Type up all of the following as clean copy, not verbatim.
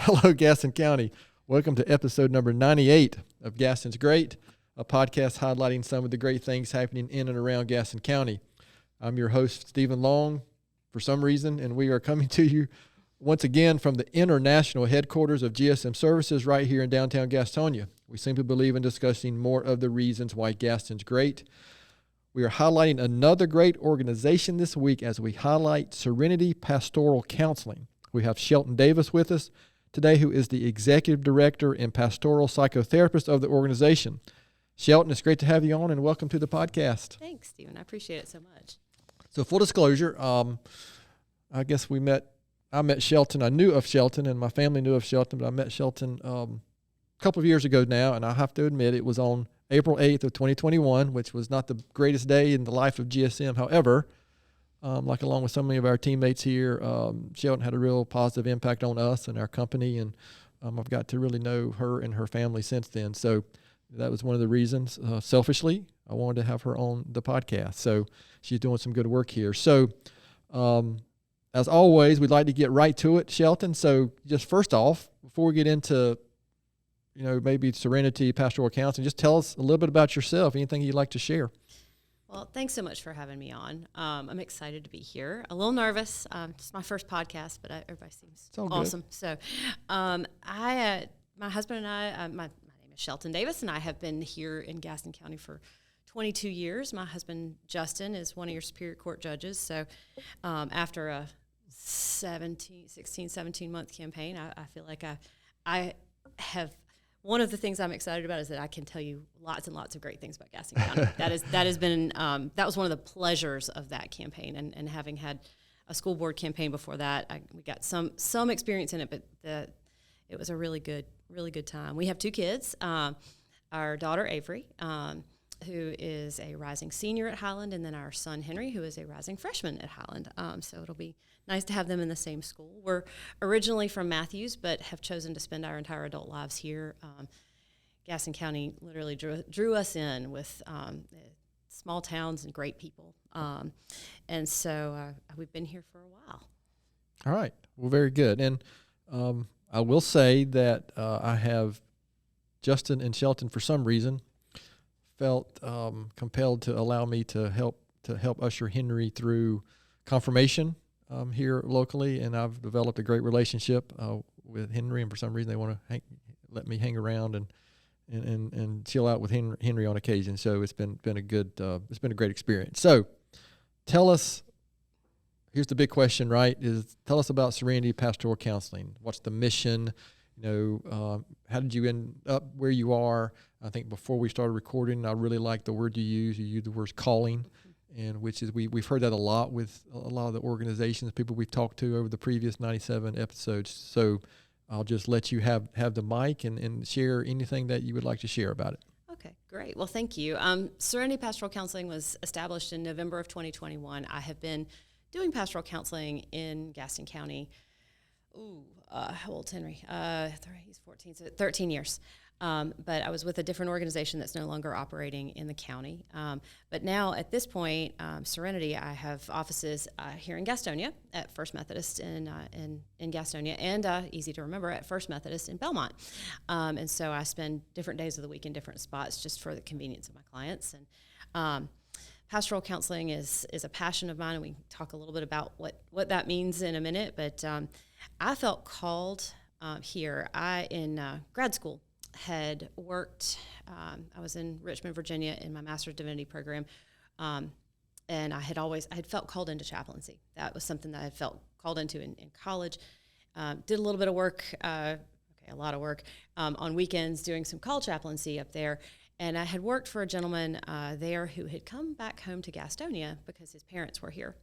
Hello, Gaston County. Welcome to episode number 98 of Gaston's Great, a podcast highlighting some of the great things happening in and around Gaston County. I'm your host, Stephen Long, for some reason, and we are coming to you once again from the international headquarters of GSM Services right here in downtown Gastonia. We simply believe in discussing more of the reasons why Gaston's great. We are highlighting another great organization this week as we highlight Serenity Pastoral Counseling. We have Shelton Davis with us today, who is the Executive Director and Pastoral Psychotherapist of the organization. Shelton, it's great to have you on, and welcome to the podcast. Thanks, Stephen. I appreciate it so much. So full disclosure, I guess I met Shelton. I knew of Shelton, and my family knew of Shelton, but I met Shelton a couple of years ago now, and I have to admit it was on April 8th of 2021, which was not the greatest day in the life of GSM. However, along with so many of our teammates here, Shelton had a real positive impact on us and our company, and I've got to really know her and her family since then. So that was one of the reasons, selfishly, I wanted to have her on the podcast. So she's doing some good work here. So as always, we'd like to get right to it, Shelton. So just first off, before we get into maybe Serenity Pastoral Counseling, just tell us a little bit about yourself, anything you'd like to share. Well, thanks so much for having me on. I'm excited to be here. A little nervous. It's my first podcast, but everybody seems awesome. Good. So my husband and I, my name is Shelton Davis, and I have been here in Gaston County for 22 years. My husband, Justin, is one of your Superior Court judges. So after a 16, 17-month campaign, I feel like I have – one of the things I'm excited about is that I can tell you lots and lots of great things about Gaston County. That was one of the pleasures of that campaign, and having had a school board campaign before that, we got some experience in it, but it was a really good time. We have two kids. Our daughter Avery, who is a rising senior at Highland, and then our son Henry, who is a rising freshman at Highland. So it'll be nice to have them in the same school. We're originally from Matthews, but have chosen to spend our entire adult lives here. Gaston County literally drew us in with small towns and great people. And so we've been here for a while. All right. Well, very good. And I will say that I have Justin and Shelton, for some reason, felt compelled to allow me to help usher Henry through confirmation here locally, and I've developed a great relationship with Henry, and for some reason they want to let me hang around and chill out with Henry on occasion. So it's been a great experience. So tell us, here's the big question, right? Tell us about Serenity Pastoral Counseling. What's the mission? How did you end up where you are? I think before we started recording, I really liked the word you used. You used the word calling, and which is we've heard that a lot with a lot of the organizations, people we've talked to over the previous 97 episodes. So I'll just let you have the mic and share anything that you would like to share about it. Okay, great. Well, thank you. Serenity Pastoral Counseling was established in November of 2021. I have been doing pastoral counseling in Gaston County. How old's Henry? He's 14, so 13 years. But I was with a different organization that's no longer operating in the county. But now at this point, Serenity, I have offices here in Gastonia at First Methodist in Gastonia, and easy to remember, at First Methodist in Belmont. And so I spend different days of the week in different spots just for the convenience of my clients. And pastoral counseling is a passion of mine, and we can talk a little bit about what that means in a minute. But I felt called here. In grad school had worked, I was in Richmond, Virginia in my Master's of Divinity program, and I had felt called into chaplaincy. That was something that I had felt called into in college. Did a little bit of work, a lot of work, on weekends doing some call chaplaincy up there. And I had worked for a gentleman there who had come back home to Gastonia because his parents were here.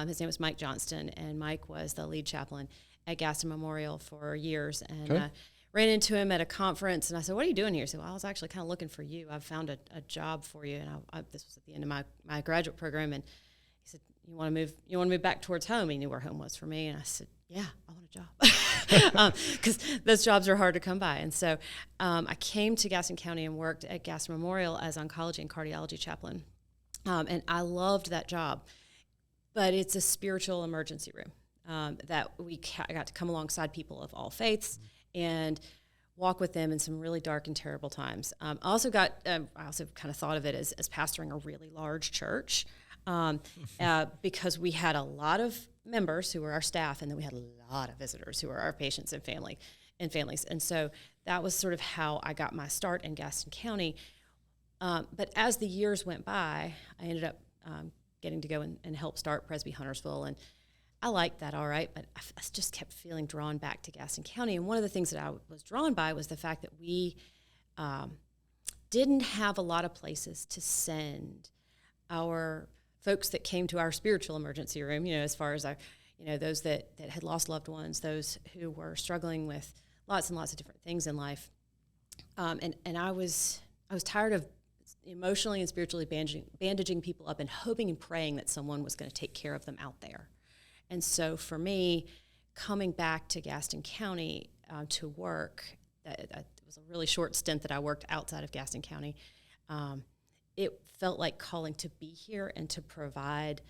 His name was Mike Johnston, and Mike was the lead chaplain at Gaston Memorial for years. And ran into him at a conference, and I said, "What are you doing here?" He said, "Well, I was actually kind of looking for you. I've found a job for you." And this was at the end of my graduate program, and he said, "You want to move back towards home?" He knew where home was for me, and I said, "Yeah, I want a job," because those jobs are hard to come by. And so I came to Gaston County and worked at Gaston Memorial as oncology and cardiology chaplain, and I loved that job. But it's a spiritual emergency room. that I got to come alongside people of all faiths and walk with them in some really dark and terrible times. I also kind of thought of it as pastoring a really large church because we had a lot of members who were our staff, and then we had a lot of visitors who were our patients and families. And so that was sort of how I got my start in Gaston County. But as the years went by, I ended up getting to go and help start Presby Huntersville, and I liked that all right, but I just kept feeling drawn back to Gaston County. And one of the things that I was drawn by was the fact that we didn't have a lot of places to send our folks that came to our spiritual emergency room, as far as those that had lost loved ones, those who were struggling with lots and lots of different things in life. And I was tired of emotionally and spiritually bandaging people up and hoping and praying that someone was going to take care of them out there. And so for me, coming back to Gaston County to work, that was a really short stint that I worked outside of Gaston County. It felt like calling to be here and to provide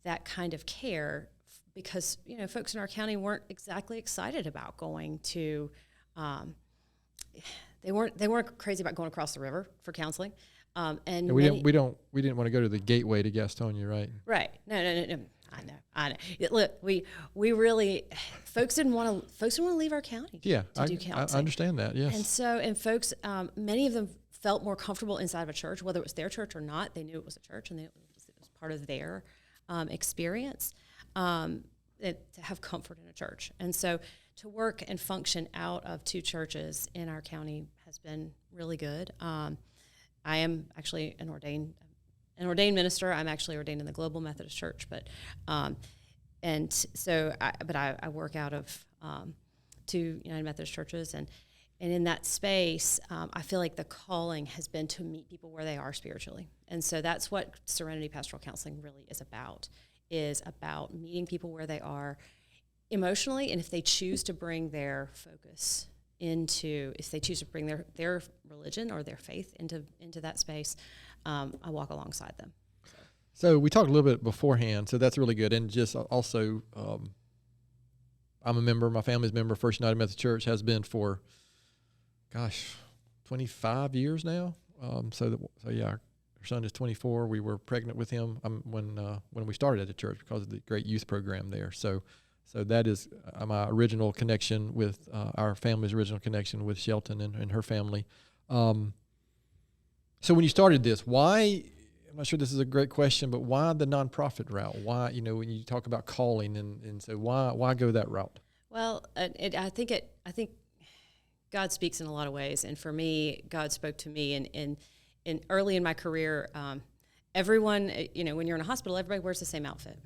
that kind of care because, folks in our county weren't exactly excited about going to, they weren't crazy about going across the river for counseling. And we didn't want to go to the gateway to Gastonia, right? Right. No. I know. Look, we really folks didn't want to leave our county. Yeah, to do counseling. I understand that. Yes. And folks, many of them felt more comfortable inside of a church, whether it was their church or not. They knew it was a church, and it was part of their experience to have comfort in a church. And so to work and function out of two churches in our county has been really good. I am actually an ordained minister. I'm actually ordained in the Global Methodist Church, but I work out of two United Methodist churches, and in that space, I feel like the calling has been to meet people where they are spiritually, and so that's what Serenity Pastoral Counseling really is about meeting people where they are emotionally, and if they choose to bring their focus if they choose to bring their religion or their faith into that space, I walk alongside them. So we talked a little bit beforehand, so that's really good. And just also, I'm a member, my family's a member of First United Methodist Church, has been for, 25 years now. So our son is 24. We were pregnant with him when we started at the church because of the great youth program there. So that is my original connection with our family's original connection with Shelton and her family. So when you started this, why, I'm not sure this is a great question, but why the nonprofit route? Why, when you talk about calling, and so why go that route? Well, I think God speaks in a lot of ways. And for me, God spoke to me in early in my career. Everyone, when you're in a hospital, everybody wears the same outfit.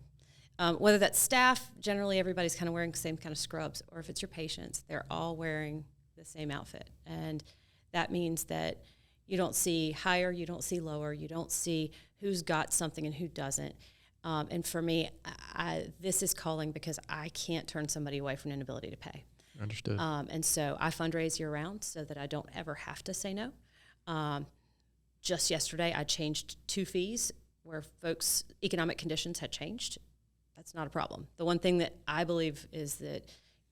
Whether that's staff, generally everybody's kind of wearing the same kind of scrubs, or if it's your patients, they're all wearing the same outfit. And that means that you don't see higher, you don't see lower, you don't see who's got something and who doesn't. And for me, this is calling because I can't turn somebody away from an inability to pay. Understood. And so I fundraise year-round so that I don't ever have to say no. Just yesterday, I changed 2 fees where folks' economic conditions had changed. That's not a problem. The one thing that I believe is that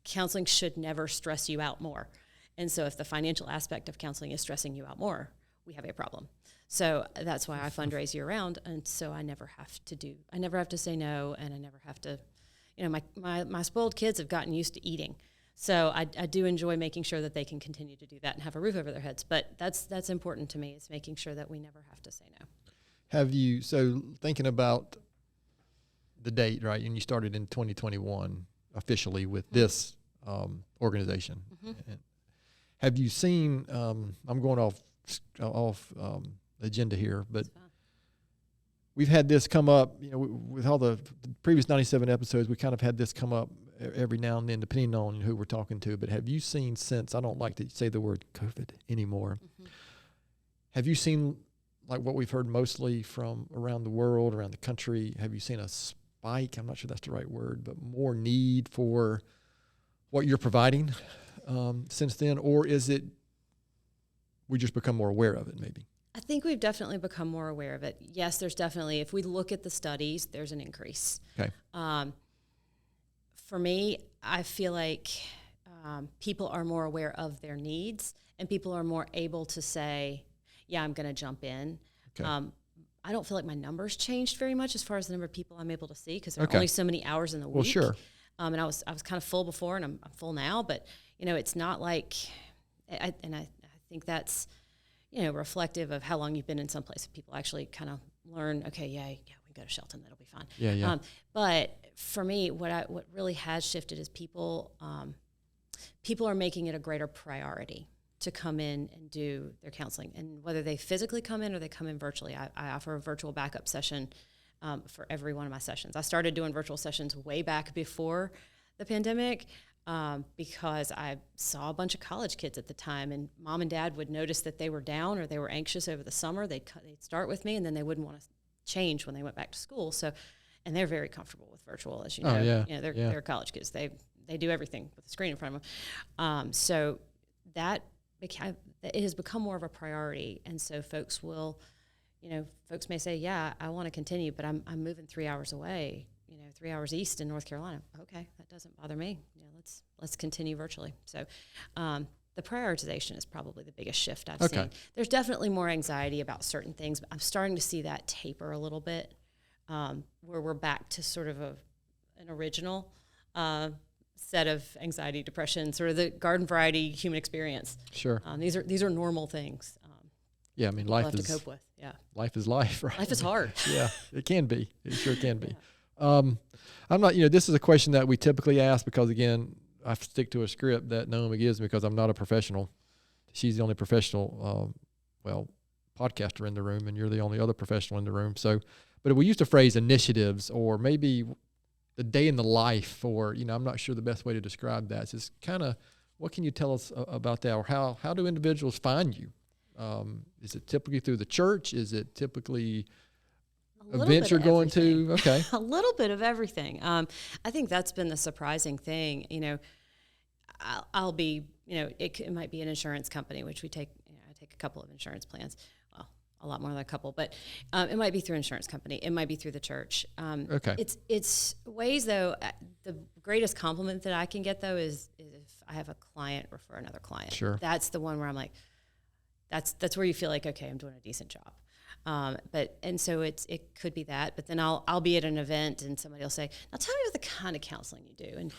counseling should never stress you out more. And so if the financial aspect of counseling is stressing you out more, we have a problem. So that's why I fundraise year round. And so I never have to say no, and I never have to, my spoiled kids have gotten used to eating. So I do enjoy making sure that they can continue to do that and have a roof over their heads. But that's important to me, is making sure that we never have to say no. So thinking about the date, right, and you started in 2021 officially with this organization. Mm-hmm. Have you seen, I'm going off the agenda here, but we've had this come up, with all the previous 97 episodes, we kind of had this come up every now and then, depending on who we're talking to. But have you seen, since I don't like to say the word COVID anymore, have you seen, like what we've heard mostly from around the world, around the country, have you seen a spike, I'm not sure that's the right word, but more need for what you're providing since then? Or is it we just become more aware of it maybe? I think we've definitely become more aware of it. Yes, there's definitely, if we look at the studies, there's an increase. Okay. for me, I feel like people are more aware of their needs, and people are more able to say, yeah, I'm going to jump in. Okay. I don't feel like my numbers changed very much as far as the number of people I'm able to see, because there are Okay. only so many hours in the week. Well, sure. And I was kind of full before, and I'm full now. But it's not like, I think that's reflective of how long you've been in some place. People actually kind of learn. Okay, yeah, we can go to Shelton. That'll be fine. Yeah. But for me, what really has shifted is people are making it a greater priority to come in and do their counseling. And whether they physically come in or they come in virtually, I offer a virtual backup session for every one of my sessions. I started doing virtual sessions way back before the pandemic because I saw a bunch of college kids at the time, and mom and dad would notice that they were down or they were anxious over the summer. They'd start with me, and then they wouldn't want to change when they went back to school. So, and they're very comfortable with virtual, as you know. Oh, yeah. They're college kids. They do everything with a screen in front of them. So it has become more of a priority, and so folks may say, yeah, I want to continue, but I'm moving 3 hours away, 3 hours east in North Carolina. Okay, that doesn't bother me. Let's continue virtually. So the prioritization is probably the biggest shift I've seen. There's definitely more anxiety about certain things, but I'm starting to see that taper a little bit, where we're back to sort of an original set of anxiety, depression, sort of the garden variety human experience. Sure. These are normal things. Yeah, I mean, life have is to cope with. Yeah, life is life, right? Life is hard. Yeah, it can be. It sure can be. Yeah. I'm not. This is a question that we typically ask because, again, I stick to a script that Naomi gives me because I'm not a professional. She's the only professional, podcaster in the room, and you're the only other professional in the room. So, but we used to phrase initiatives, or maybe the day in the life, or I'm not sure the best way to describe that. It's just kind of, what can you tell us about that, or how do individuals find you? Is it typically through the church? Is it typically events you're going to? Okay. A little bit of everything. I think that's been the surprising thing. I'll be, it might be an insurance company, which we take, I take a couple of insurance plans. Well, a lot more than a couple, but it might be through an insurance company. It might be through the church. Okay. It's ways, though. The greatest compliment that I can get, though, is if I have a client refer another client. Sure. That's the one where I'm like, that's where you feel like, okay, I'm doing a decent job. And so it could be that, but then I'll be at an event and somebody will say, now tell me about the kind of counseling you do. And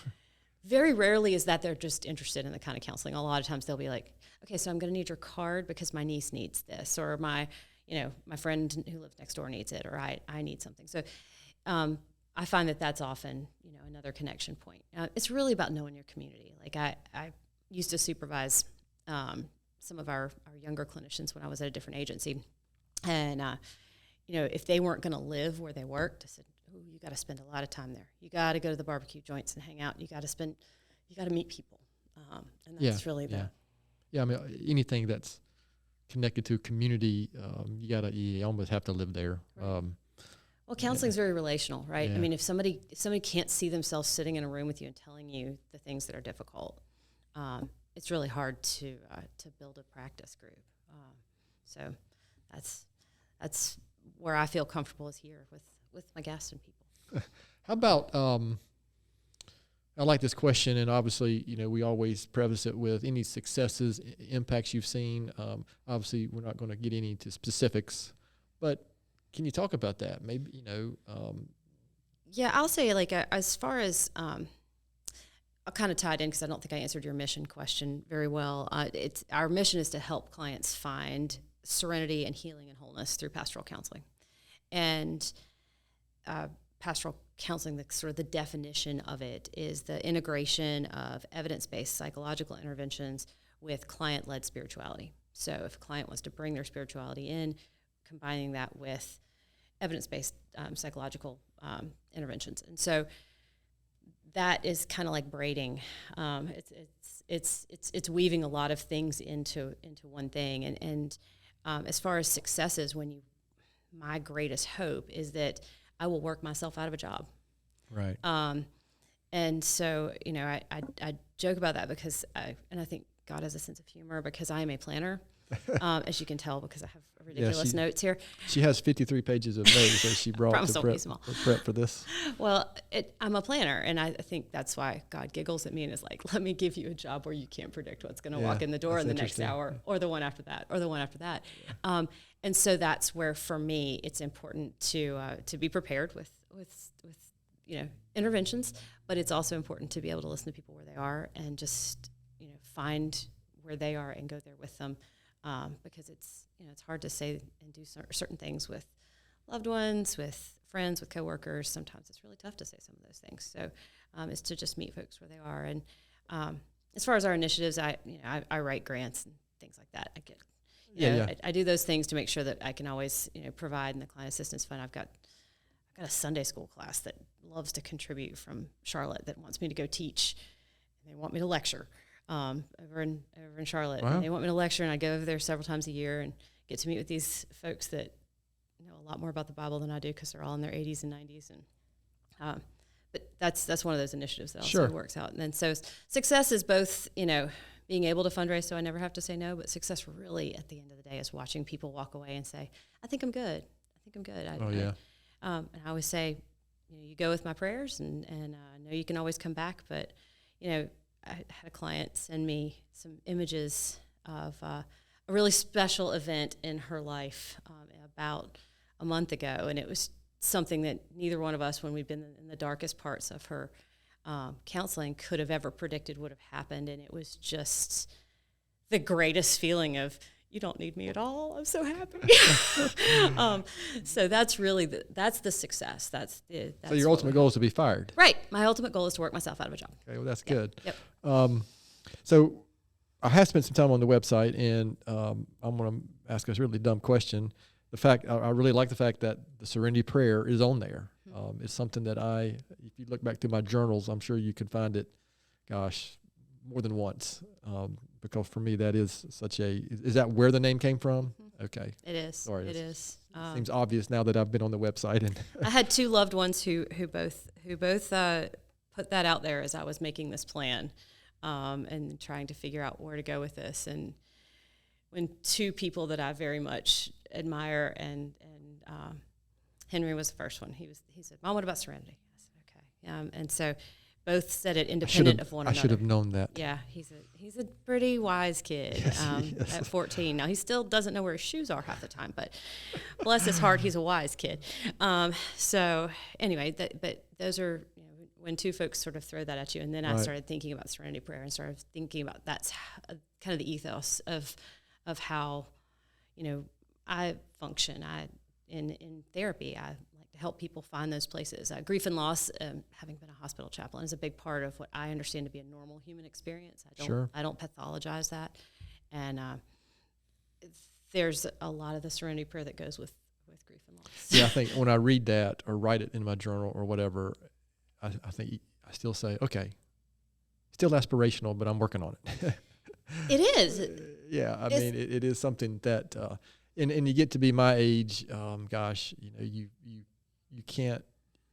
very rarely is that they're just interested in the kind of counseling. A lot of times they'll be like, okay, so I'm going to need your card because my niece needs this, or my friend who lives next door needs it, or I need something. So, I find that that's often, another connection point. It's really about knowing your community. Like I used to supervise, some of our younger clinicians when I was at a different agency. And, if they weren't going to live where they worked, I said, "Ooh, you got to spend a lot of time there. You got to go to the barbecue joints and hang out. You got to meet people." And that's really the... Yeah, I mean, anything that's connected to community, you almost have to live there. Right. Well, counseling is very relational, right? Yeah. I mean, if somebody can't see themselves sitting in a room with you and telling you the things that are difficult, it's really hard to build a practice group. So that's where I feel comfortable is here with my Gaston people. How about, I like this question, and obviously, we always preface it with any successes, impacts you've seen. Obviously, we're not going to get into specifics, but can you talk about that? Maybe, Yeah, I'll say, as far as, I'll kind of tie it in because I don't think I answered your mission question very well. Our mission is to help clients find serenity and healing and wholeness through pastoral counseling. And pastoral counseling, the definition of it is the integration of evidence-based psychological interventions with client-led spirituality. So if a client wants to bring their spirituality in, combining that with evidence-based psychological interventions. And so that is kind of like braiding. It's weaving a lot of things into one thing. And as far as successes, my greatest hope is that I will work myself out of a job. Right. And so, I joke about that because I think God has a sense of humor because I am a planner. as you can tell because I have ridiculous notes here. She has 53 pages of notes that she brought to prep for this. Well, I'm a planner, and I think that's why God giggles at me and is like, let me give you a job where you can't predict what's going to walk in the door in the next hour or the one after that or the one after that. Yeah. And so that's where, for me, it's important to be prepared with interventions, but it's also important to be able to listen to people where they are and just find where they are and go there with them, because it's hard to say and do certain things with loved ones, with friends, with coworkers. Sometimes it's really tough to say some of those things. So it's to just meet folks where they are. And as far as our initiatives, I write grants and things like that. I do those things to make sure that I can always provide in the client assistance fund. I've got a Sunday school class that loves to contribute from Charlotte that wants me to go teach, and they want me to lecture over in Charlotte. Wow. And they want me to lecture, and I go over there several times a year and get to meet with these folks that know a lot more about the Bible than I do because they're all in their 80s and 90s. And but that's one of those initiatives that also works out. And then so success is both being able to fundraise so I never have to say no, but success really at the end of the day is watching people walk away and say, I think I'm good. And I always say, you go with my prayers, and I know you can always come back, but I had a client send me some images of a really special event in her life about a month ago, and it was something that neither one of us, when we've been in the darkest parts of her counseling, could have ever predicted would have happened. And it was just the greatest feeling of, you don't need me at all. I'm so happy. So that's really that's the success. That's so your ultimate goal is to be fired. Right. My ultimate goal is to work myself out of a job. Okay, well, that's good. Yep. So I have spent some time on the website, and I'm going to ask a really dumb question. I really like the fact that the Serenity Prayer is on there. It's something that if you look back through my journals, I'm sure you could find it, more than once. Because for me, that is is that where the name came from? Mm-hmm. Okay. It is. Sorry, it is. Seems obvious now that I've been on the website. And I had two loved ones who both put that out there as I was making this plan, and trying to figure out where to go with this. And when two people that I very much admire, and Henry was the first one. He said, "Mom, what about Serenity?" I said, "Okay." And so both said it independent of one another. I should have known that. Yeah, he's a pretty wise kid at 14. Now, he still doesn't know where his shoes are half the time, but bless his heart, he's a wise kid. So anyway, but those are, when two folks sort of throw that at you, and then I started thinking about Serenity Prayer and started thinking about that's kind of the ethos of how, I function. In therapy, I like to help people find those places. Grief and loss, having been a hospital chaplain, is a big part of what I understand to be a normal human experience. I don't pathologize that. And there's a lot of the Serenity Prayer that goes with grief and loss. Yeah, I think when I read that or write it in my journal or whatever, I think I still say, okay, still aspirational, but I'm working on it. It is. Yeah, I mean, it is something that, and you get to be my age, you can't,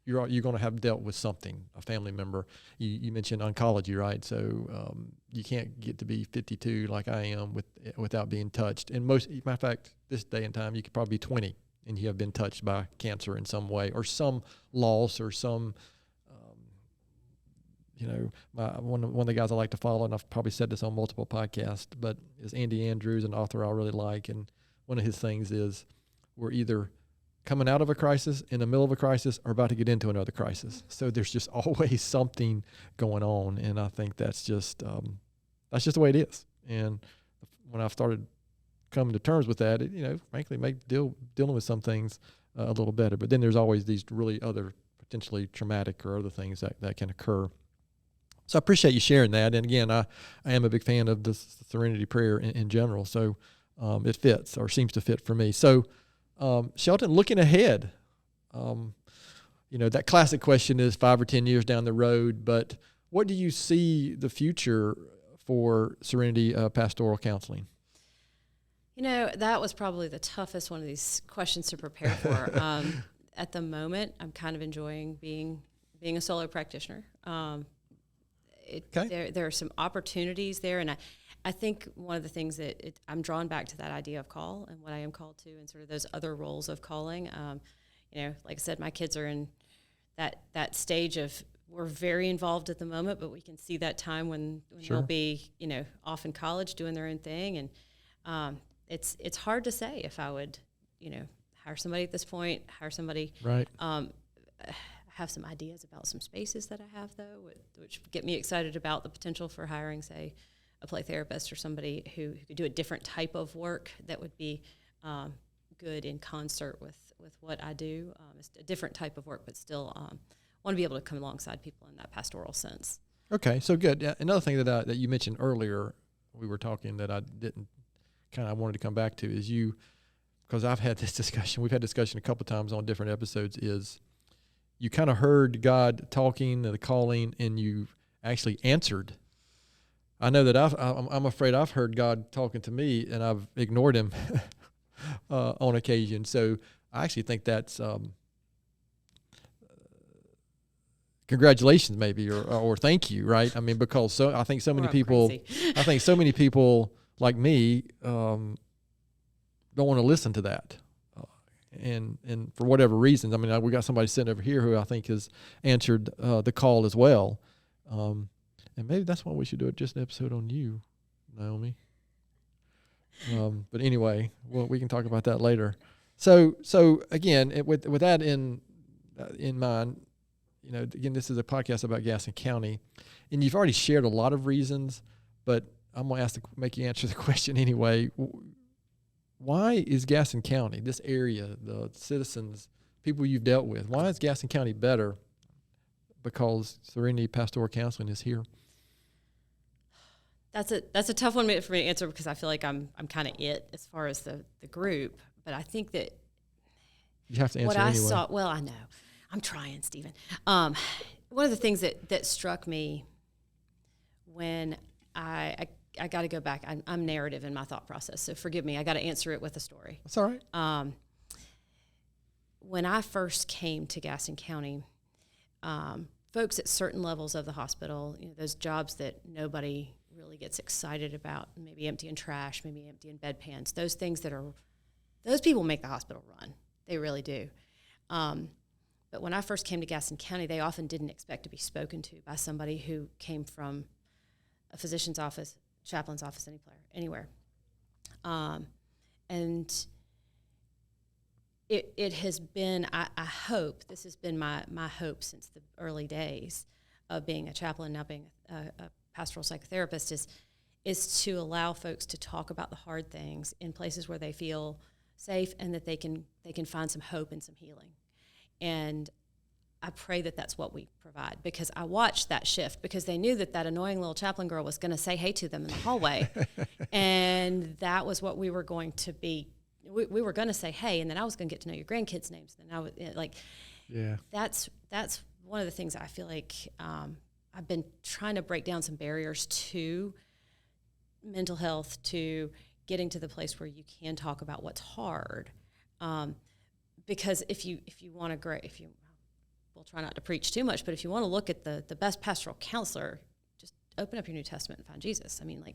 you're going to have dealt with something, a family member. You mentioned oncology, right? So you can't get to be 52 like I am without being touched. And matter of fact, this day and time, you could probably be 20 and you have been touched by cancer in some way or some loss or some, one of the guys I like to follow, and I've probably said this on multiple podcasts, but is Andy Andrews, an author I really like. And one of his things is we're either coming out of a crisis, in the middle of a crisis, or about to get into another crisis. So there's just always something going on. And I think that's just the way it is. And when I've started coming to terms with that, it, frankly, make dealing with some things a little better. But then there's always these really other potentially traumatic or other things that can occur. So I appreciate you sharing that. And again, I am a big fan of the Serenity Prayer in general. So it fits or seems to fit for me. So Shelton, looking ahead, that classic question is 5 or 10 years down the road, but what do you see the future for Serenity Pastoral Counseling? That was probably the toughest one of these questions to prepare for. At the moment, I'm kind of enjoying being a solo practitioner. There are some opportunities there, and I think one of the things that I'm drawn back to that idea of call and what I am called to, and sort of those other roles of calling. Like I said, my kids are in that stage of, we're very involved at the moment, but we can see that time when Sure. they'll be, off in college doing their own thing. And it's hard to say if I would, hire somebody at this point, hire somebody. Right. I have some ideas about some spaces that I have, though, which get me excited about the potential for hiring, say, a play therapist or somebody who could do a different type of work that would be good in concert with what I do. It's a different type of work, but still want to be able to come alongside people in that pastoral sense. Okay, so good. Yeah, another thing that you mentioned earlier, we were talking that I didn't I wanted to come back to is because I've had this discussion, we've had discussion a couple times on different episodes, is you kind of heard God talking, the calling, and you actually answered. I know that I'm afraid I've heard God talking to me and I've ignored him on occasion. So I actually think that's congratulations, maybe, or thank you, right? I mean, because I think so many people like me don't want to listen to that, and for whatever reasons. I mean, we got somebody sitting over here who I think has answered the call as well. And maybe that's why we should do just an episode on you, Naomi. But anyway, we can talk about that later. So again, with that in mind, again, this is a podcast about Gaston County, and you've already shared a lot of reasons, but I'm going to make you answer the question anyway. Why is Gaston County, this area, the citizens, people you've dealt with, why is Gaston County better? Because Serenity Pastoral Counseling is here. That's a tough one for me to answer, because I feel like I'm kind of it as far as the group. But I think that you have to answer what I anyway. saw. Well, I know I'm trying, Stephen. One of the things that struck me when I got to go back. I'm narrative in my thought process, so forgive me. I got to answer it with a story. That's all right. When I first came to Gaston County, folks at certain levels of the hospital, those jobs that nobody really gets excited about, maybe emptying trash, maybe emptying bedpans, those people make the hospital run. They really do. But when I first came to Gaston County, they often didn't expect to be spoken to by somebody who came from a physician's office, chaplain's office, anywhere. And it has been, I hope, this has been my hope since the early days of being a chaplain, now being a pastoral psychotherapist, is to allow folks to talk about the hard things in places where they feel safe and that they can find some hope and some healing. And I pray that that's what we provide, because I watched that shift, because they knew that annoying little chaplain girl was going to say hey to them in the hallway. And that was what we were going to be. We were going to say hey, and then I was going to get to know your grandkids' names. Then I was yeah. That's one of the things I feel like I've been trying to break down some barriers to mental health, to getting to the place where you can talk about what's hard. Because if you want to we'll try not to preach too much, but if you want to look at the best pastoral counselor, just open up your New Testament and find Jesus. I mean,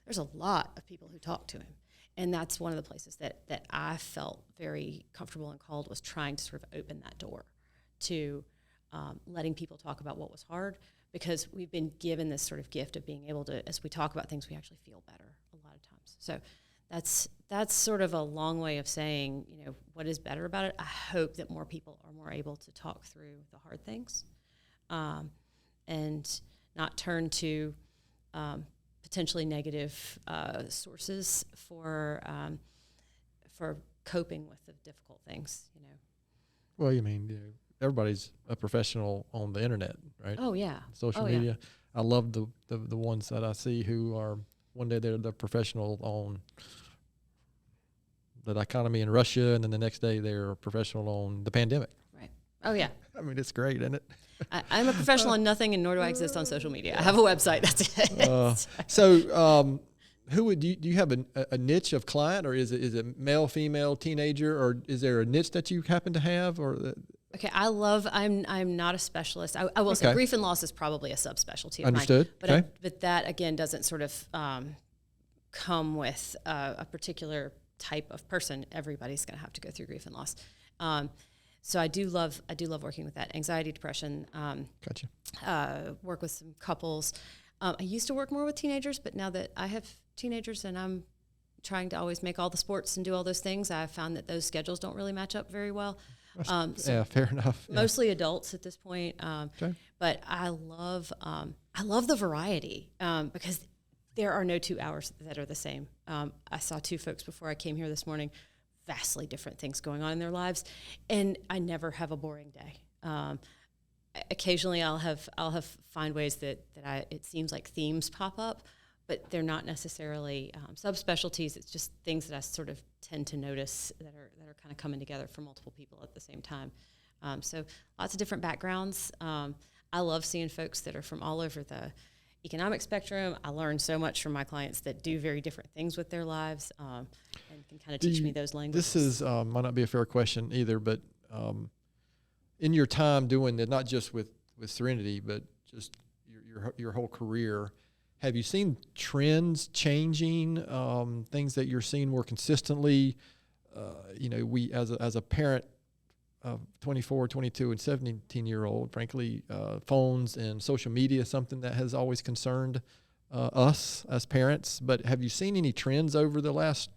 there's a lot of people who talk to him. And that's one of the places that I felt very comfortable and called, was trying to sort of open that door to letting people talk about what was hard, because we've been given this sort of gift of being able to, as we talk about things, we actually feel better a lot of times. So that's sort of a long way of saying, what is better about it. I hope that more people are more able to talk through the hard things, and not turn to potentially negative sources for coping with the difficult things. Well, everybody's a professional on the internet, right? Oh yeah, social media. Yeah. I love the ones that I see who are, one day they're the professional on the economy in Russia, and then the next day they're a professional on the pandemic. Right. Oh yeah. I mean, it's great, isn't it? I'm a professional in nothing, and nor do I exist on social media. I have a website. That's it. So, who would do you have a niche of client, or is it male, female, teenager, or is there a niche that you happen to have, or? Okay, I'm not a specialist. I will say grief and loss is probably a subspecialty of Understood. mine. But okay. But that again doesn't sort of come with a particular type of person. Everybody's going to have to go through grief and loss. So I do love working with that. Anxiety, depression. Gotcha. Work with some couples. I used to work more with teenagers, but now that I have teenagers and I'm trying to always make all the sports and do all those things, I found that those schedules don't really match up very well. Yeah, fair enough. Yeah. Mostly adults at this point. Okay. But I love the variety because there are no 2 hours that are the same. I saw 2 folks before I came here this morning, vastly different things going on in their lives, and I never have a boring day. Occasionally I'll find ways that it seems like themes pop up, but they're not necessarily subspecialties. It's just things that I sort of tend to notice that are kind of coming together for multiple people at the same time. So lots of different backgrounds. I love seeing folks that are from all over the economic spectrum. I learn so much from my clients that do very different things with their lives and can kind of teach me those languages. This is might not be a fair question either, but in your time doing that, not just with Serenity, but just your whole career, have you seen trends changing, things that you're seeing more consistently? We as a parent of 24, 22, and 17-year-old, frankly, phones and social media is something that has always concerned us as parents. But have you seen any trends over the last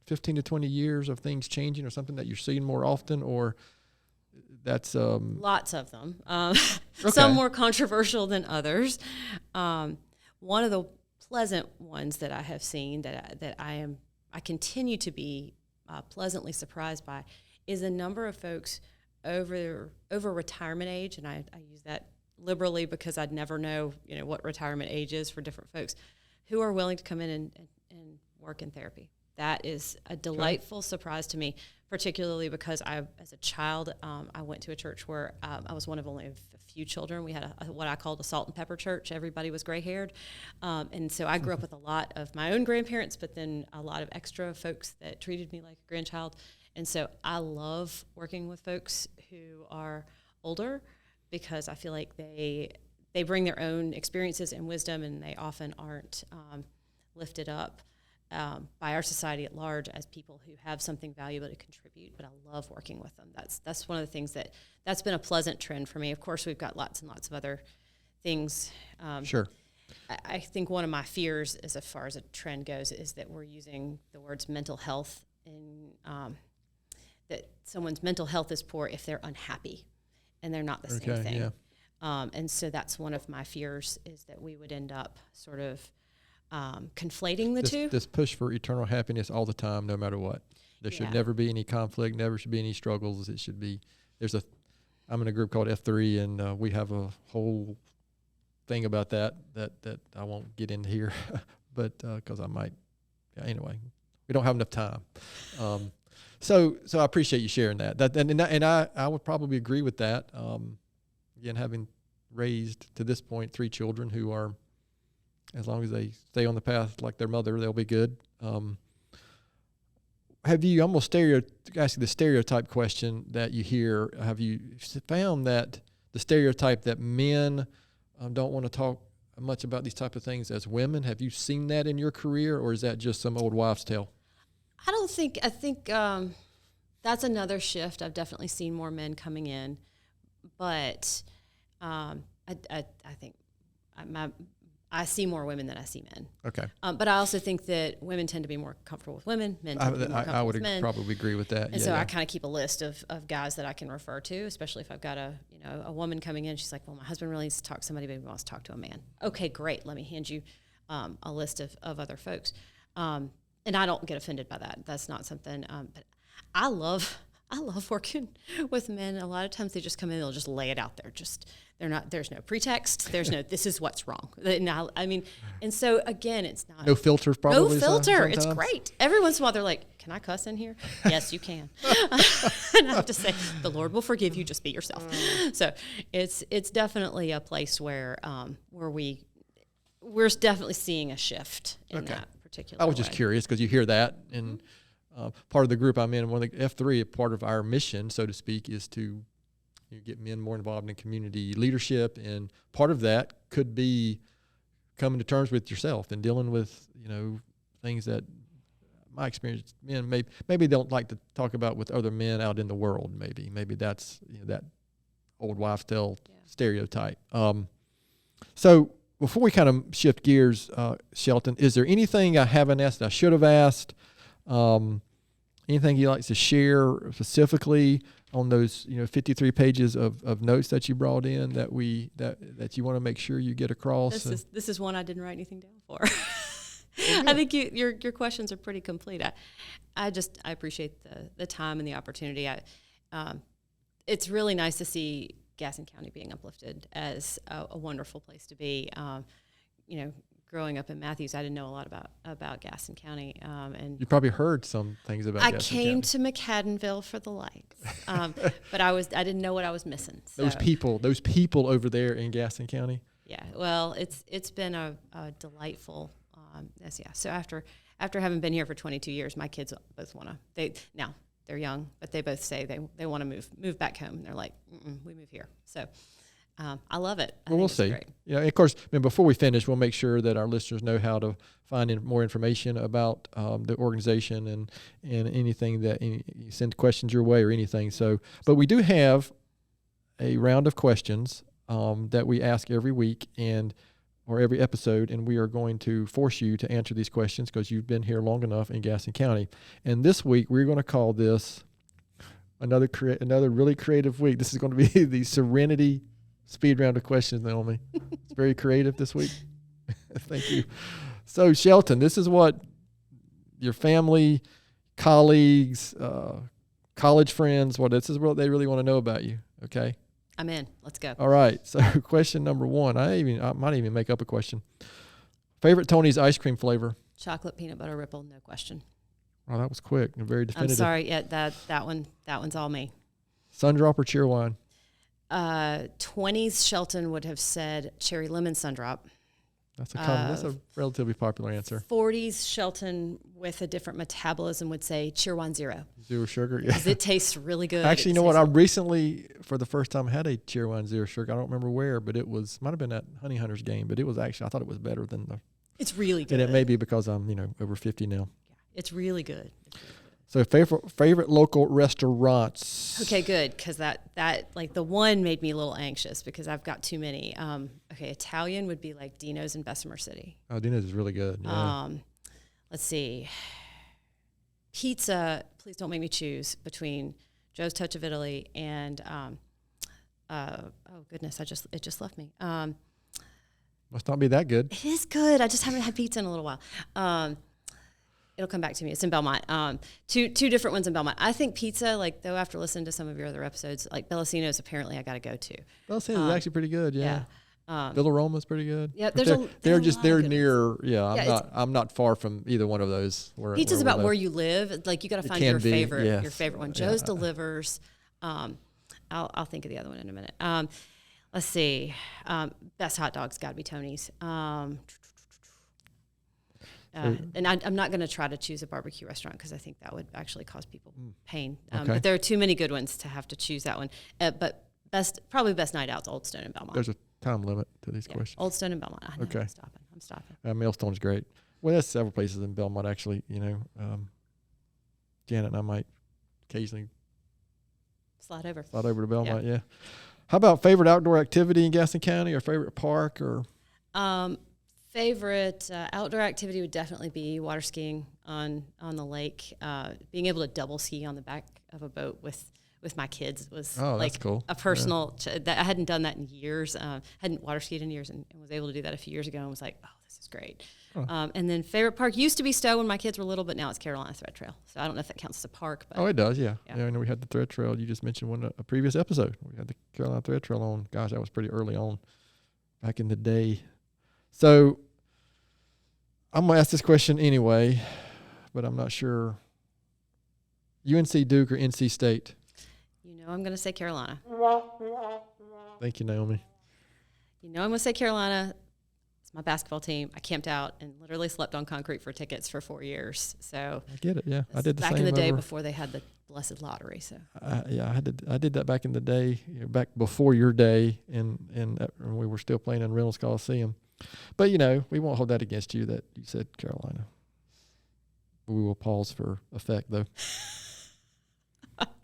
15 to 20 years of things changing, or something that you're seeing more often, or that's lots of them. Okay. Some more controversial than others. One of the pleasant ones that I have seen that I continue to be pleasantly surprised by is a number of folks over retirement age, and I use that liberally because I'd never know what retirement age is for different folks, who are willing to come in and work in therapy. That is a delightful surprise to me, particularly because as a child, I went to a church where I was one of only a few children. We had what I called a salt and pepper church. Everybody was gray-haired. And so I grew up with a lot of my own grandparents, but then a lot of extra folks that treated me like a grandchild. And so I love working with folks who are older because I feel like they bring their own experiences and wisdom, and they often aren't lifted up by our society at large as people who have something valuable to contribute. But I love working with them. That's one of the things that's been a pleasant trend for me. Of course, we've got lots and lots of other things. Sure. I think one of my fears, as far as a trend goes, is that we're using the words mental health in that someone's mental health is poor if they're unhappy, and they're not the same thing. Yeah. And so that's one of my fears, is that we would end up sort of conflating the two. This push for eternal happiness all the time, no matter what. There should never be any conflict, never should be any struggles. It should be, I'm in a group called F3, and we have a whole thing about that I won't get into here, but because I might, anyway, we don't have enough time. So I appreciate you sharing that. And I would probably agree with that. Again, having raised to this point 3 children who are, as long as they stay on the path like their mother, they'll be good. Have you ask the stereotype question that you hear? Have you found that the stereotype that men don't want to talk much about these type of things as women? Have you seen that in your career, or is that just some old wives' tale? I think that's another shift. I've definitely seen more men coming in, but I think I see more women than I see men. Okay. But I also think that women tend to be more comfortable with women. Men tend to be more comfortable with men. I would probably agree with that. And so I kind of keep a list of guys that I can refer to, especially if I've got a woman coming in. She's like, well, my husband really needs to talk to somebody, but he wants to talk to a man. Okay, great. Let me hand you a list of other folks. And I don't get offended by that. That's not something. But I love working with men. A lot of times they just come in, they'll just lay it out there. There's no pretext. There's no, this is what's wrong. And so again, it's not. No filters, probably. No filter. Sometimes. It's great. Every once in a while they're like, can I cuss in here? Yes, you can. And I have to say, the Lord will forgive you. Just be yourself. So it's definitely a place where we're definitely seeing a shift in that particular I was just curious because you hear that, and part of the group I'm in, one of the F3, part of our mission, so to speak, is to get men more involved in community leadership, and part of that could be coming to terms with yourself and dealing with things that my experience men maybe don't like to talk about with other men out in the world. Maybe that's that old wives' tale stereotype. So before we kind of shift gears, Shelton, is there anything I haven't asked that I should have asked? Anything you'd like to share specifically on those 53 pages of notes that you brought in that you want to make sure you get across? This is one I didn't write anything down for. I think your questions are pretty complete. I appreciate the time and the opportunity. It's really nice to see Gaston County being uplifted as a wonderful place to be. Growing up in Matthews, I didn't know a lot about Gaston County. And you probably heard some things about Gaston County. I came to McCaddenville for the lights, but I didn't know what I was missing. So. Those people over there in Gaston County. Yeah, well, it's been a delightful. So after having been here for 22 years, my kids both want to. They're young, but they both say they want to move back home. They're like, we move here. So I love it. Well, we'll see. Great. Yeah, of course. Before we finish, we'll make sure that our listeners know how to find more information about the organization and anything that you send questions your way or anything. So, but we do have a round of questions that we ask every week or every episode, and we are going to force you to answer these questions because you've been here long enough in Gaston County. And this week, we're going to call this another really creative week. This is going to be the Serenity Speed Round of Questions, Naomi. It's very creative this week. Thank you. So, Shelton, this is what your family, colleagues, college friends, this is what they really want to know about you, okay? I'm in. Let's go. All right. So question number one. I might even make up a question. Favorite Tony's ice cream flavor? Chocolate peanut butter ripple, no question. Oh, that was quick and very definitive. I'm sorry. Yeah, that one's all me. Sundrop or Cheerwine? 20s Shelton would have said cherry lemon Sundrop. That's a relatively popular answer. 40s Shelton with a different metabolism would say Cheerwine Zero. Zero sugar, yeah. Because it tastes really good. Actually, you know what? I recently, for the first time, had a Cheerwine Zero sugar. I don't remember where, but might have been at Honey Hunters game. But it was actually, I thought it was better than the. It's really good. And it may be because I'm over 50 now. Yeah, it's really good. So favorite local restaurants. Okay, good, because that like the one made me a little anxious because I've got too many. Italian would be like Dino's in Bessemer City. Oh, Dino's is really good. Yeah. Let's see. Pizza. Please don't make me choose between Joe's Touch of Italy and oh goodness, it just left me. Must not be that good. It is good. I just haven't had pizza in a little while. It'll come back to me. It's in Belmont. Two different ones in Belmont. I think pizza, though after listening to some of your other episodes, like Bellacino's apparently I got to go to. Bellacino's is actually pretty good, yeah. Villaroma's pretty good. Yeah, they're near. Yeah, I'm not far from either one of those. Pizza's about where you live. Like you got to find your favorite, yes. your favorite one. Joe's delivers. I'll think of the other one in a minute. Let's see. Best hot dogs got to be Tony's. And I'm not going to try to choose a barbecue restaurant because I think that would actually cause people pain. Okay. But there are too many good ones to have to choose that one. But probably best night out's Old Stone in Belmont. There's a time limit to these questions. Old Stone in Belmont. I know, okay. I'm stopping. Millstone's great. Well, there's several places in Belmont actually. Janet and I might occasionally slide over to Belmont. Yeah. How about favorite outdoor activity in Gaston County or favorite park or? Favorite outdoor activity would definitely be water skiing on the lake. Being able to double ski on the back of a boat with my kids was that's cool. A personal. That I hadn't done that in years. Hadn't water skied in years, and was able to do that a few years ago. And was like, oh, this is great. Oh. And then favorite park used to be Stowe when my kids were little, but now it's Carolina Thread Trail. So I don't know if that counts as a park. But it does. Yeah. I know we had the Thread Trail. You just mentioned a previous episode. We had the Carolina Thread Trail on. Gosh, that was pretty early on, back in the day. So I'm going to ask this question anyway, but I'm not sure. UNC Duke or NC State? I'm going to say Carolina. Thank you, Naomi. I'm going to say Carolina. It's my basketball team. I camped out and literally slept on concrete for tickets for 4 years. So I get it, yeah. I did the same back in the day before they had the blessed lottery. So I did that back in the day, back before your day, and we were still playing in Reynolds Coliseum. But we won't hold that against you that you said Carolina. We will pause for effect, though.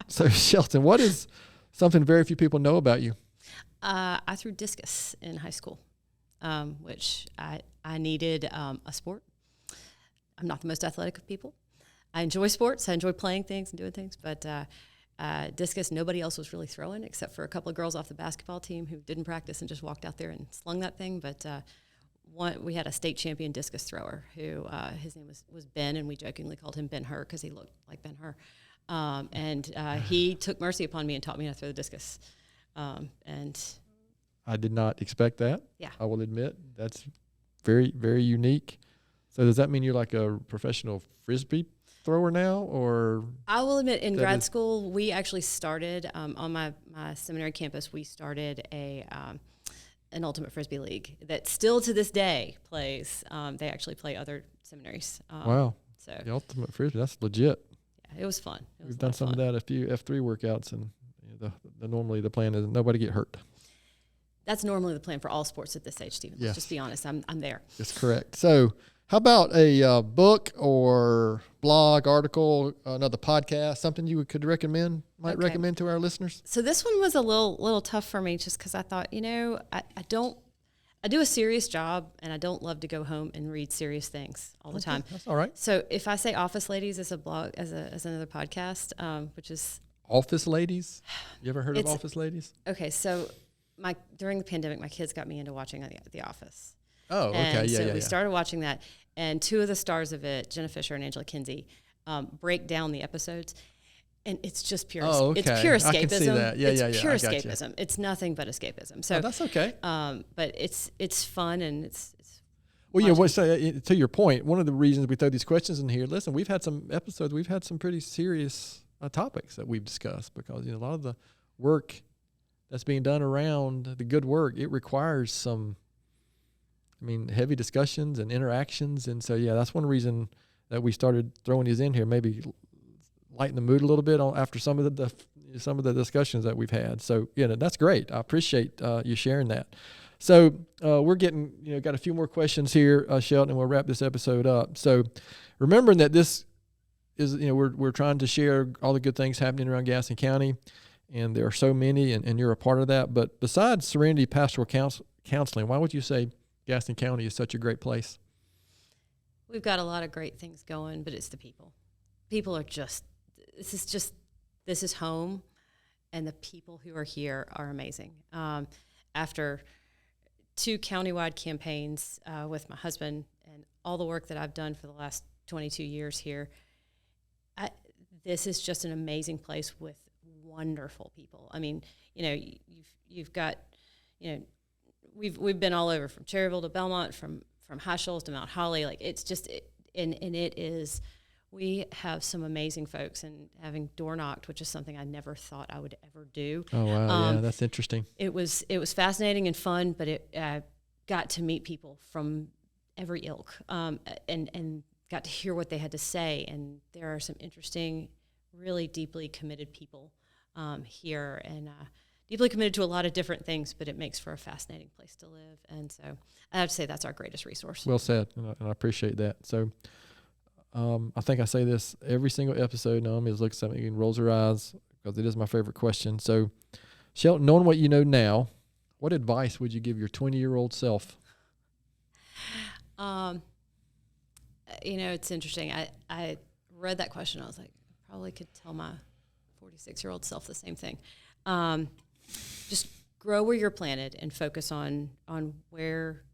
So, Shelton, what is something very few people know about you? I threw discus in high school, which I needed a sport. I'm not the most athletic of people. I enjoy sports. I enjoy playing things and doing things, but discus, nobody else was really throwing except for a couple of girls off the basketball team who didn't practice and just walked out there and slung that thing. But we had a state champion discus thrower who his name was Ben, and we jokingly called him Ben-Hur because he looked like Ben-Hur. And he took mercy upon me and taught me how to throw the discus. And I did not expect that. Yeah. I will admit that's very, very unique. So does that mean you're like a professional Frisbee thrower now, or? I will admit, in grad school, we actually started on my seminary campus. We started an ultimate Frisbee league that still to this day plays. They actually play other seminaries. Wow. So the ultimate Frisbee, that's legit. Yeah, it was fun. We've done some of that, a few F3 workouts, and normally the plan is nobody get hurt. That's normally the plan for all sports at this age, Stephen. Let's just be honest. I'm there. That's correct. So how about a book or blog, article, another podcast, something you could recommend to our listeners? So this one was a little tough for me just because I thought, I do a serious job, and I don't love to go home and read serious things all the time. That's all right. So if I say Office Ladies as a blog, as another podcast, which is Office Ladies. You ever heard of Office Ladies? Okay, so during the pandemic, my kids got me into watching The Office. Oh, okay, and yeah, so yeah. we started watching that, and two of the stars of it, Jenna Fisher and Angela Kinsey, break down the episodes, and it's just pure. Oh, okay. It's pure escapism. I can see that. Yeah, it's pure I got escapism. you. It's nothing but escapism. So that's okay. But it's fun, and it's well, yeah. To your point, one of the reasons we throw these questions in here. Listen, we've had some episodes. We've had some pretty serious topics that we've discussed because a lot of the work that's being done around the good work, it requires some, heavy discussions and interactions. And so, that's one reason that we started throwing these in here, maybe lighten the mood a little bit after some of the discussions that we've had. So, that's great. I appreciate you sharing that. So we're getting, got a few more questions here, Shelton, and we'll wrap this episode up. So remembering that this is, we're trying to share all the good things happening around Gaston County, and there are so many, and you're a part of that. But besides Serenity Pastoral Counseling, why would you say Gaston County is such a great place? We've got a lot of great things going, but it's the people. People are this is home, and the people who are here are amazing. After 2 countywide campaigns with my husband and all the work that I've done for the last 22 years here, this is just an amazing place with wonderful people. You've got, we've been all over, from Cherryville to Belmont, from High Shoals to Mount Holly. Like, it's just, we have some amazing folks, and having door knocked, which is something I never thought I would ever do. Oh, wow. Yeah, that's interesting. It was fascinating and fun, but it got to meet people from every ilk, and got to hear what they had to say. And there are some interesting, really deeply committed people here, and deeply committed to a lot of different things, but it makes for a fascinating place to live. And so I have to say that's our greatest resource. Well said, and I appreciate that. So I think I say this every single episode. Naomi looks at me and rolls her eyes because it is my favorite question. So, Shelton, knowing what you know now, what advice would you give your 20-year-old self? It's interesting. I read that question. I was like, I probably could tell my 46-year-old self the same thing. Just grow where you're planted and focus on where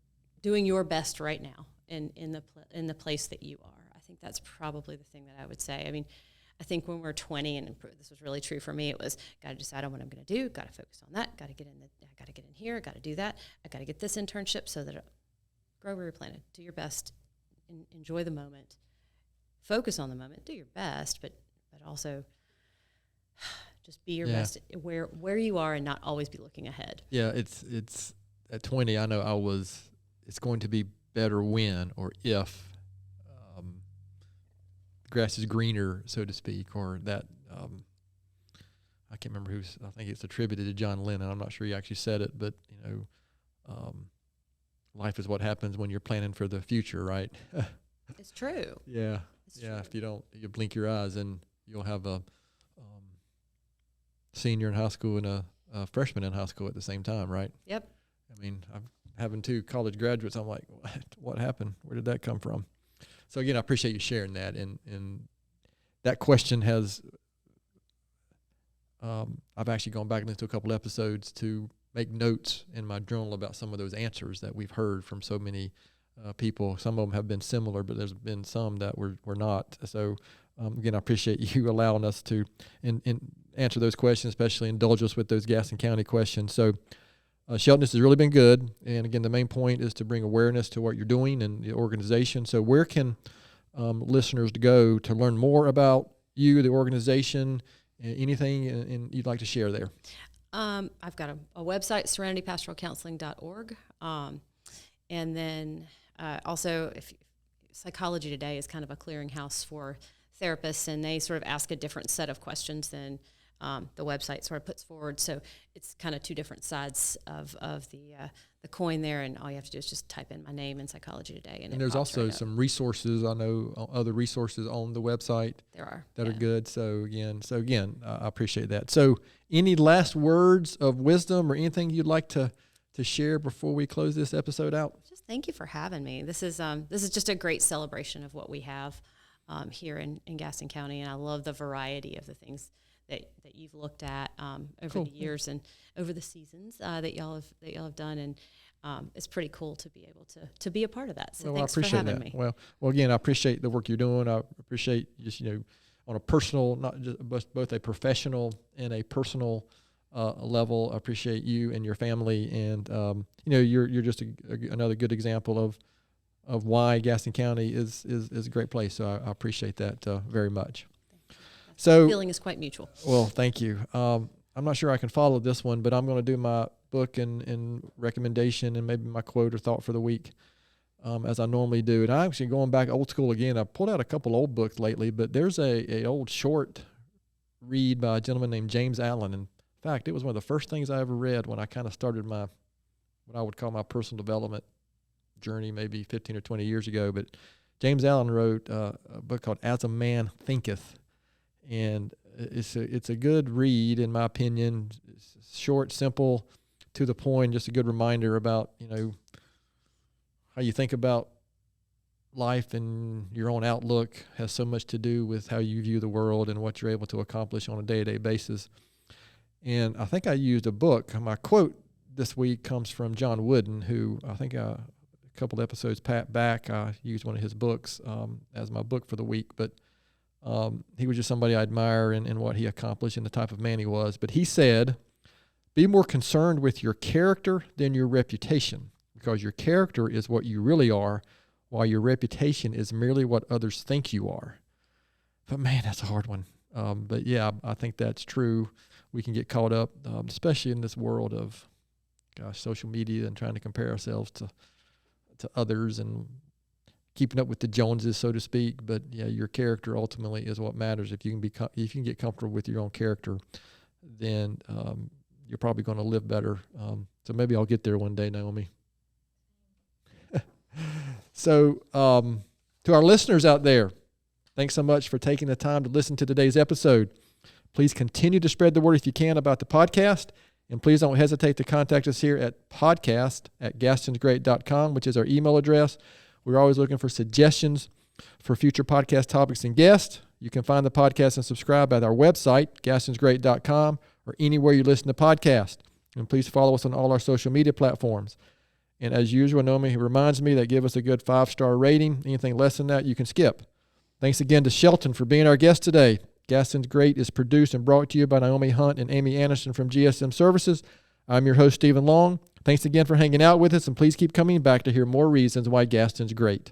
doing your best right now in the place that you are. I think that's probably the thing that I would say. I think when we're 20, and this was really true for me, it was got to decide on what I'm going to do, got to focus on that, got to get in here, got to do that, I got to get this internship, so that grow where you're planted, do your best, enjoy the moment, focus on the moment, do your best, but also just be your best where you are, and not always be looking ahead. Yeah, it's at 20. I know it's going to be better when or if the grass is greener, so to speak, or that I can't remember I think it's attributed to John Lennon. I'm not sure he actually said it, but life is what happens when you're planning for the future, right? It's true. Yeah. Yeah, if you blink your eyes, and you'll have a senior in high school and a freshman in high school at the same time, right? Yep. I mean, I'm having 2 college graduates. I'm like, what happened? Where did that come from? So again, I appreciate you sharing that. And that question has, I've actually gone back and listened to a couple episodes to make notes in my journal about some of those answers that we've heard from so many people. Some of them have been similar, but there's been some that were not. So again, I appreciate you allowing us to answer those questions, especially indulge us with those Gaston County questions. So Shelton, this has really been good. And again, the main point is to bring awareness to what you're doing and the organization. So where can listeners go to learn more about you, the organization, anything you'd like to share there? I've got a website, serenitypastoralcounseling.org. And then also, if Psychology Today is kind of a clearinghouse for therapists, and they sort of ask a different set of questions than the website sort of puts forward. So it's kind of 2 different sides of the coin there, and all you have to do is just type in my name in Psychology Today. And there's also right some resources. I know other resources on the website. There are. That are good. So again, I appreciate that. So any last words of wisdom or anything you'd like to share before we close this episode out? Just thank you for having me. This is just a great celebration of what we have here in Gaston County, and I love the variety of the things that you've looked at over the years and over the seasons that y'all have done, and it's pretty cool to be able to be a part of that. So thanks for having me. Well, again, I appreciate the work you're doing. I appreciate just on a personal, not just both a professional and a personal level. I appreciate you and your family, and you're just another good example of why Gaston County is a great place. So I appreciate that very much. So the feeling is quite mutual. Well, thank you. I'm not sure I can follow this one, but I'm going to do my book and recommendation and maybe my quote or thought for the week as I normally do. And I'm actually going back old school again. I pulled out a couple old books lately, but there's a old short read by a gentleman named James Allen. In fact, it was one of the first things I ever read when I kind of started what I would call my personal development journey maybe 15 or 20 years ago. But James Allen wrote a book called As a Man Thinketh. And it's a good read, in my opinion. It's short, simple, to the point, just a good reminder about, how you think about life and your own outlook has so much to do with how you view the world and what you're able to accomplish on a day-to-day basis. And I think I used a book. My quote this week comes from John Wooden, who I think a couple episodes back, I used one of his books as my book for the week. But he was just somebody I admire in what he accomplished and the type of man he was. But he said, be more concerned with your character than your reputation, because your character is what you really are, while your reputation is merely what others think you are. But man, that's a hard one. But yeah, I think that's true. We can get caught up, especially in this world of, social media and trying to compare ourselves to others and keeping up with the Joneses, so to speak. But yeah, your character ultimately is what matters. If you can get comfortable with your own character, then you're probably going to live better. So maybe I'll get there one day, Naomi. So to our listeners out there, thanks so much for taking the time to listen to today's episode. Please continue to spread the word if you can about the podcast. And please don't hesitate to contact us here at podcast@gastonsgreat.com, which is our email address. We're always looking for suggestions for future podcast topics and guests. You can find the podcast and subscribe at our website, gastonsgreat.com, or anywhere you listen to podcasts. And please follow us on all our social media platforms. And as usual, Naomi reminds me that give us a good 5-star rating. Anything less than that, you can skip. Thanks again to Shelton for being our guest today. Gaston's Great is produced and brought to you by Naomi Hunt and Amy Anderson from GSM Services. I'm your host, Stephen Long. Thanks again for hanging out with us, and please keep coming back to hear more reasons why Gaston's great.